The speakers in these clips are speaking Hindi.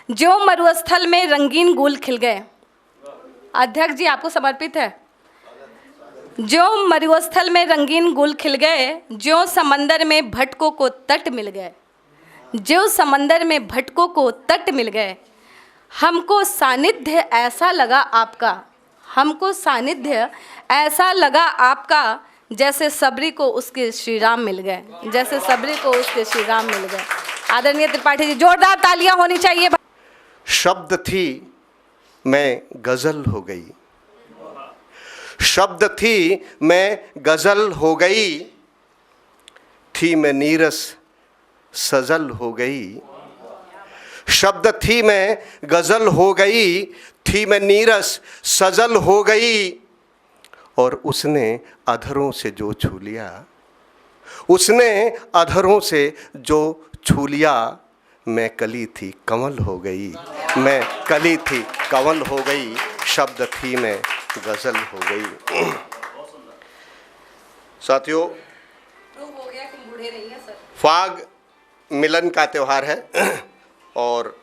जो मरुस्थल में रंगीन गुल खिल गए। अध्यक्ष जी आपको समर्पित है। जो मरुस्थल में रंगीन गुल खिल गए, जो समंदर में भटकों को तट मिल गए, जो समंदर में भटकों को तट मिल गए। हमको सानिध्य ऐसा लगा आपका, हमको सानिध्य ऐसा लगा आपका, जैसे सबरी को उसके श्री राम मिल गए, जैसे सबरी को उसके श्री राम मिल गए। आदरणीय त्रिपाठी जी, जोरदार तालियां होनी चाहिए। शब्द थी मैं गजल हो गई, शब्द थी मैं गजल हो गई, थी मैं नीरस सजल हो गई। शब्द थी मैं गजल हो गई, थी मैं नीरस सजल हो गई। और उसने अधरों से जो छू लिया, उसने अधरों से जो छू लिया। मैं कली थी कंवल हो गई, मैं कली थी कंवल हो गई। शब्द थी मैं गजल हो गई। साथियों, फाग मिलन का त्यौहार है और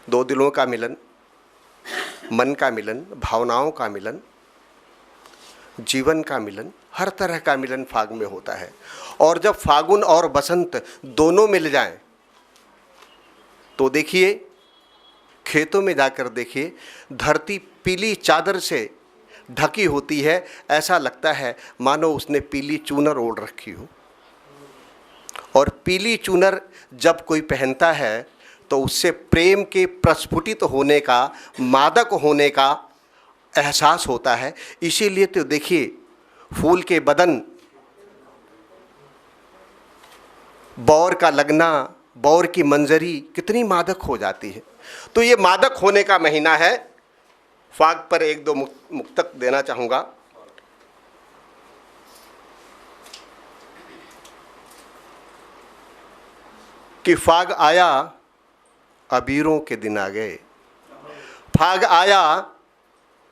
दो दिलों का मिलन, मन का मिलन, भावनाओं का मिलन, जीवन का मिलन, हर तरह का मिलन फाग में होता है। और जब फागुन और बसंत दोनों मिल जाएं तो देखिए, खेतों में जाकर देखिए, धरती पीली चादर से ढकी होती है। ऐसा लगता है मानो उसने पीली चूनर ओढ़ रखी हो। और पीली चूनर जब कोई पहनता है तो उससे प्रेम के प्रस्फुटित होने का, मादक होने का एहसास होता है। इसीलिए तो देखिए, फूल के बदन, बौर का लगना, बौर की मंजरी कितनी मादक हो जाती है। तो ये मादक होने का महीना है। फाग पर एक दो मुक्तक देना चाहूँगा। कि फाग आया अबीरों के दिन आ गए। फाग आया,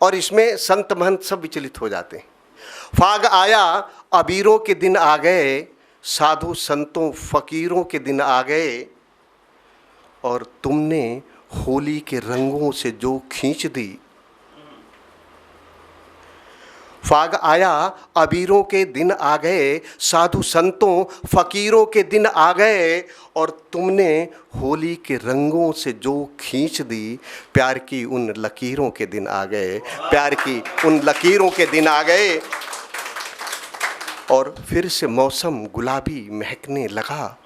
और इसमें संत महंत सब विचलित हो जाते हैं। फाग आया अबीरों के दिन आ गए, साधु संतों फकीरों के दिन आ गए। और तुमने होली के रंगों से जो खींच दी। फाग आया अबीरों के दिन आ गए, साधु संतों फकीरों के दिन आ गए। और तुमने होली के रंगों से जो खींच दी। प्यार की उन लकीरों के दिन आ गए, प्यार की उन लकीरों के दिन आ गए। और फिर से मौसम गुलाबी महकने लगा,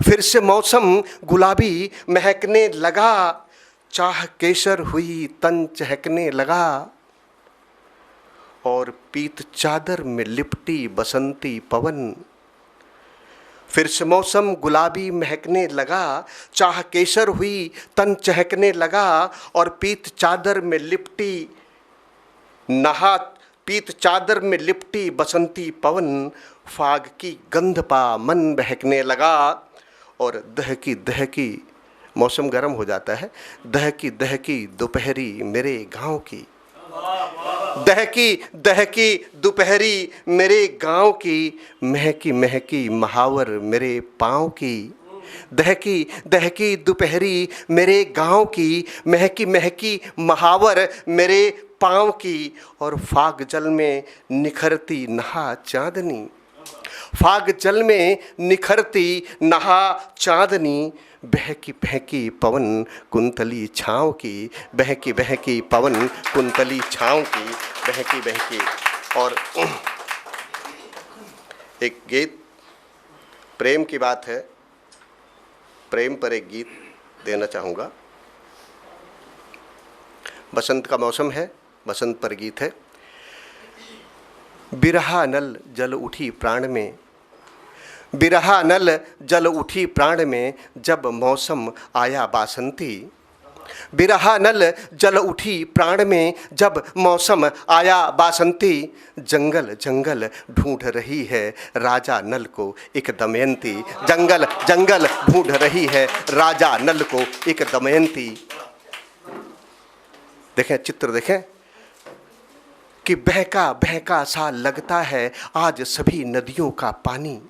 फिर से मौसम गुलाबी महकने लगा। चाह केसर हुई तन चहकने लगा। और पीत चादर में लिपटी बसंती पवन। फिर से मौसम गुलाबी महकने लगा, चाह केसर हुई तन चहकने लगा। और पीत चादर में लिपटी पीत चादर में लिपटी बसंती पवन। फाग की गंध पा मन बहकने लगा। और दहकी दहकी, मौसम गर्म हो जाता है, दहकी दहकी दोपहरी मेरे गांव की। दहकी दहकी दोपहरी मेरे गांव की, महकी महकी महावर मेरे पाँव की। दहकी दहकी दोपहरी मेरे गांव की, महकी महकी महावर मेरे पाँव की। और फाग जल में निखरती नहा चांदनी, फाग जल में निखरती नहा चांदनी। बहकी बहकी पवन कुंतली छाँव की, बहकी बहकी पवन कुंतली छाँव की, बहकी बहकी। और एक गीत, प्रेम की बात है, प्रेम पर एक गीत देना चाहूँगा। बसंत का मौसम है, बसंत पर गीत है। बिरहा नल जल उठी प्राण में, बिरहा नल जल उठी प्राण में, जब मौसम आया बासंती। बिरहा नल जल उठी प्राण में, जब मौसम आया बासंती। जंगल जंगल ढूंढ रही है राजा नल को एक दमयंती। जंगल जंगल ढूंढ रही है राजा नल को एक दमयंती। देखें चित्र, देखें कि बहका बहका सा लगता है आज सभी नदियों का पानी।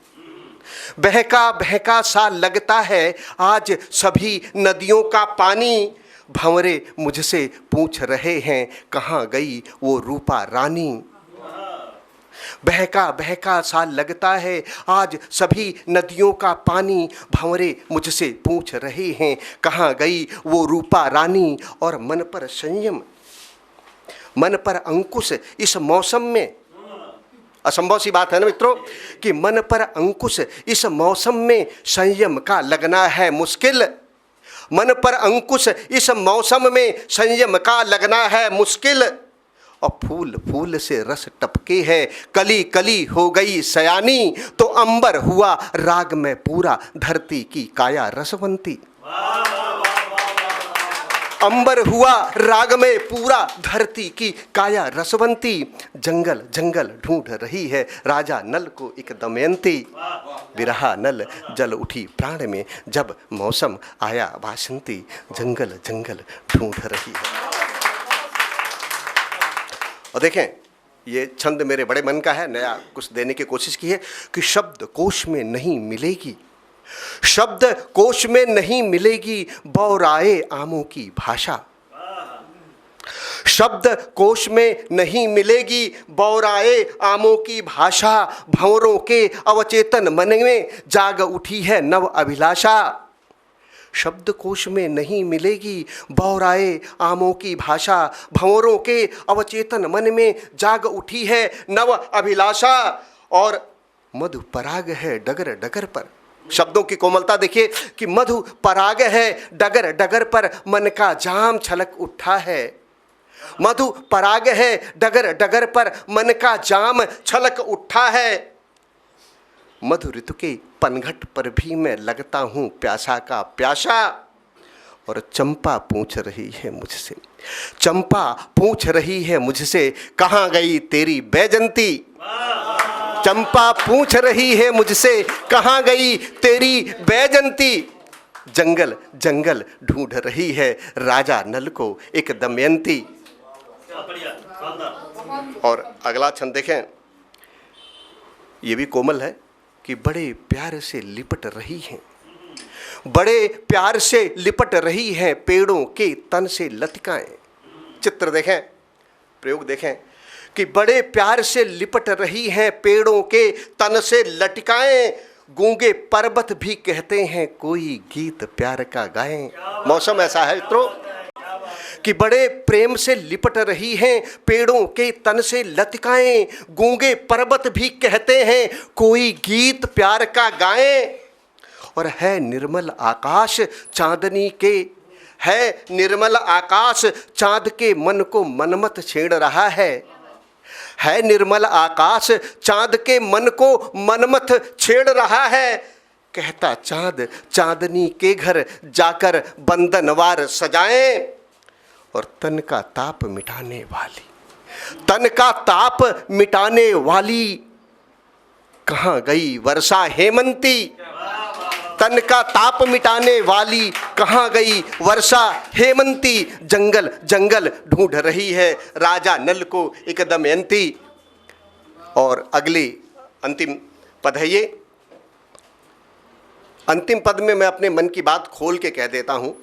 बहका बहका सा लगता है आज सभी नदियों का पानी, भंवरे मुझसे पूछ रहे हैं कहाँ गई वो रूपा रानी। बहका बहका सा लगता है आज सभी नदियों का पानी, भंवरे मुझसे पूछ रहे हैं कहाँ गई वो रूपा रानी। और मन पर संयम, मन पर अंकुश इस मौसम में, असंभव सी बात है ना मित्रों कि मन पर अंकुश इस मौसम में संयम का लगना है मुश्किल। मन पर अंकुश इस मौसम में संयम का लगना है मुश्किल। और फूल फूल से रस टपके है, कली कली हो गई सयानी, तो अंबर हुआ राग में पूरा, धरती की काया रसवंती। अंबर हुआ राग में पूरा, धरती की काया रसवंती। जंगल जंगल ढूंढ रही है राजा नल को एक दमयंती, बिरहा नल जल उठी प्राण में जब मौसम आया वासंती। जंगल जंगल ढूंढ रही है। और देखें, ये छंद मेरे बड़े मन का है, नया कुछ देने की कोशिश की है कि शब्द कोश में नहीं मिलेगी, शब्द कोश में नहीं मिलेगी बौराए आमों की भाषा। शब्द कोश में नहीं मिलेगी बौराए आमों की भाषा, भंवरों के अवचेतन मन में जाग उठी है नव अभिलाषा। शब्दकोश में नहीं मिलेगी बौराए आमों की भाषा, भंवरों के अवचेतन मन में जाग उठी है नव अभिलाषा। और मधु पराग है डगर डगर पर, शब्दों की कोमलता देखिए कि मधु पराग है डगर डगर पर, मन का जाम छलक उठा है। मधु पराग है डगर डगर पर, मन का जाम छलक उठा है। मधु ऋतु के पनघट पर भी मैं लगता हूँ प्यासा का प्यासा। और चंपा पूछ रही है मुझसे, चंपा पूछ रही है मुझसे कहाँ गई तेरी बैजंती। चंपा पूछ रही है मुझसे कहाँ गई तेरी बैजंती। जंगल जंगल ढूंढ रही है राजा नल को एक दमयंती। और अगला छंद देखें, ये भी कोमल है कि बड़े प्यार से लिपट रही हैं, बड़े प्यार से लिपट रही हैं पेड़ों के तन से लतिकाएं। चित्र देखें, प्रयोग देखें कि बड़े प्यार से लिपट रही हैं पेड़ों के तन से लटकाएं, गूंगे पर्वत भी कहते हैं कोई गीत प्यार का गाएं। मौसम ऐसा है मित्रों कि बड़े प्रेम से लिपट रही हैं पेड़ों के तन से लतिकाएं, गूंगे पर्वत भी कहते हैं कोई गीत प्यार का गाएं। और है निर्मल आकाश चांदनी के, है निर्मल आकाश चांद के मन को मनमत छेड़ रहा है निर्मल आकाश चांद के मन को मनमत छेड़ रहा है। कहता चांद चांदनी के घर जाकर बंधनवार सजाएं। और तन का ताप मिटाने वाली, तन का ताप मिटाने वाली कहाँ गई वर्षा हेमंती। तन का ताप मिटाने वाली कहाँ गई वर्षा हेमंती। जंगल जंगल ढूंढ रही है राजा नल को एक दमयंती। और अगली अंतिम पद है ये। अंतिम पद में मैं अपने मन की बात खोल के कह देता हूँ।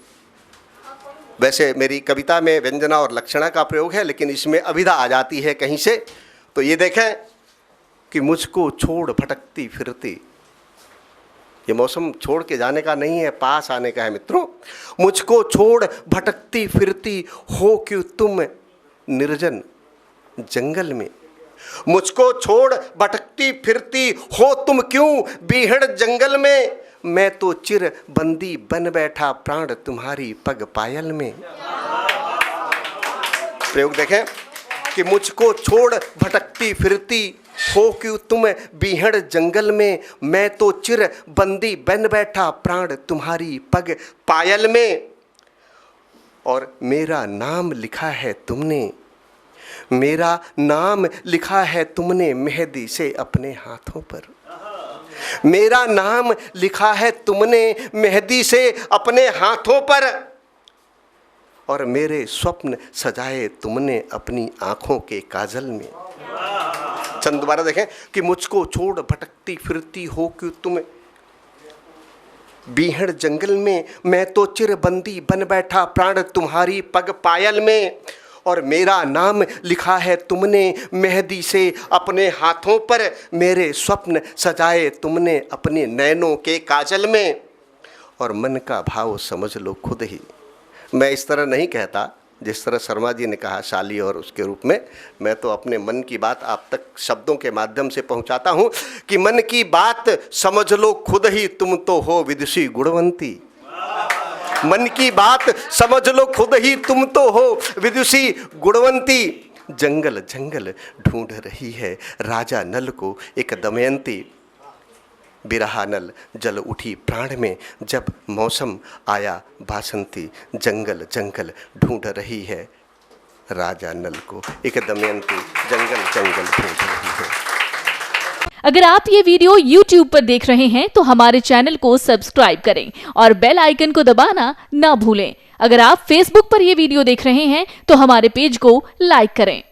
वैसे मेरी कविता में व्यंजना और लक्षणा का प्रयोग है, लेकिन इसमें अभिधा आ जाती है कहीं से। तो ये देखें कि मुझको छोड़ भटकती फिरती, ये मौसम छोड़ के जाने का नहीं है, पास आने का है मित्रों। मुझको छोड़ भटकती फिरती हो क्यों तुम निर्जन जंगल में। मुझको छोड़ भटकती फिरती हो तुम क्यों बीहड़ जंगल में। मैं तो चिर बंदी बन बैठा प्राण तुम्हारी पग पायल में। प्रयोग देखें कि मुझको छोड़ भटकती फिरती हो क्यों तुम बीहड़ जंगल में, मैं तो चिर बंदी बन बैठा प्राण तुम्हारी पग पायल में। और मेरा नाम लिखा है तुमने, मेरा नाम लिखा है तुमने मेहंदी से अपने हाथों पर। मेरा नाम लिखा है तुमने मेहंदी से अपने हाथों पर। और मेरे स्वप्न सजाए तुमने अपनी आंखों के काजल में। छंद दोबारा देखें कि मुझको छोड़ भटकती फिरती हो क्यों तुम बीहड़ जंगल में मैं तो चिरबंदी बन बैठा, प्राण तुम्हारी पग पायल में। और मेरा नाम लिखा है तुमने मेहंदी से अपने हाथों पर, मेरे स्वप्न सजाए तुमने अपने नैनों के काजल में। और मन का भाव समझ लो खुद ही। मैं इस तरह नहीं कहता जिस तरह शर्मा जी ने कहा शाली और उसके रूप में। मैं तो अपने मन की बात आप तक शब्दों के माध्यम से पहुंचाता हूं कि मन की बात समझ लो खुद ही, तुम तो हो विदुषी गुणवंती। मन की बात समझ लो खुद ही, तुम तो हो विदुषी गुणवंती। जंगल जंगल ढूंढ रही है राजा नल को एक दमयंती। बिरहा नल जल उठी प्राण में जब मौसम आया बासंती। जंगल जंगल ढूंढ रही है राजा नल को एक दमयंती। जंगल जंगल ढूंढ रही है। अगर आप ये वीडियो YouTube पर देख रहे हैं तो हमारे चैनल को सब्सक्राइब करें और बेल आइकन को दबाना ना भूलें। अगर आप Facebook पर ये वीडियो देख रहे हैं तो हमारे पेज को लाइक करें।